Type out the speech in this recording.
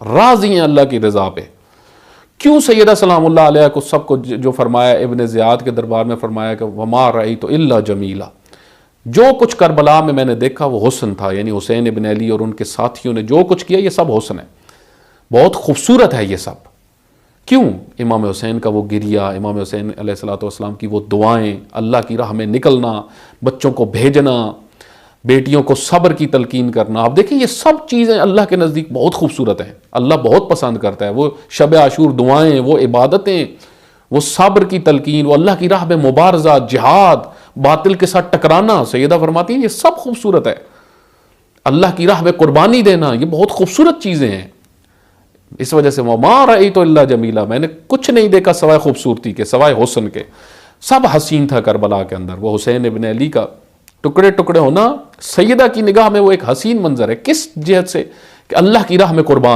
راضی ہیں اللہ کی رضا پہ. کیوں سیدہ سلام اللہ علیہ کو سب کو جو فرمایا ابن زیاد کے دربار میں فرمایا کہ وما رأیت الا جمیلا، جو کچھ کربلا میں نے دیکھا وہ حسن تھا، یعنی حسین ابن علی اور ان کے ساتھیوں نے جو کچھ کیا یہ سب حسن ہے، بہت خوبصورت ہے یہ سب. کیوں؟ امام حسین کا وہ گریہ، امام حسین علیہ الصلوۃ والسلام کی وہ دعائیں، اللہ کی راہ میں نکلنا، بچوں کو بھیجنا، بیٹیوں کو صبر کی تلقین کرنا. آپ دیکھیں یہ سب چیزیں اللہ کے نزدیک بہت خوبصورت ہیں، اللہ بہت پسند کرتا ہے. وہ شب عاشور دعائیں، وہ عبادتیں، وہ صبر کی تلقین، وہ اللہ کی راہ میں مبارزہ، جہاد، باطل کے ساتھ ٹکرانا. سیدہ فرماتی ہیں یہ سب خوبصورت ہے. اللہ کی راہ میں قربانی دینا یہ بہت خوبصورت چیزیں ہیں. اس وجہ سے وما رأیت الا جمیلا، میں نے کچھ نہیں دیکھا سوائے خوبصورتی کے، سوائے حسن کے. سب حسین تھا کربلا کے اندر. وہ حسین ابن علی کا ٹکڑے ٹکڑے ہونا سیدہ کی نگاہ میں وہ ایک حسین منظر ہے. کس جہت سے؟ کہ اللہ کی راہ میں قربان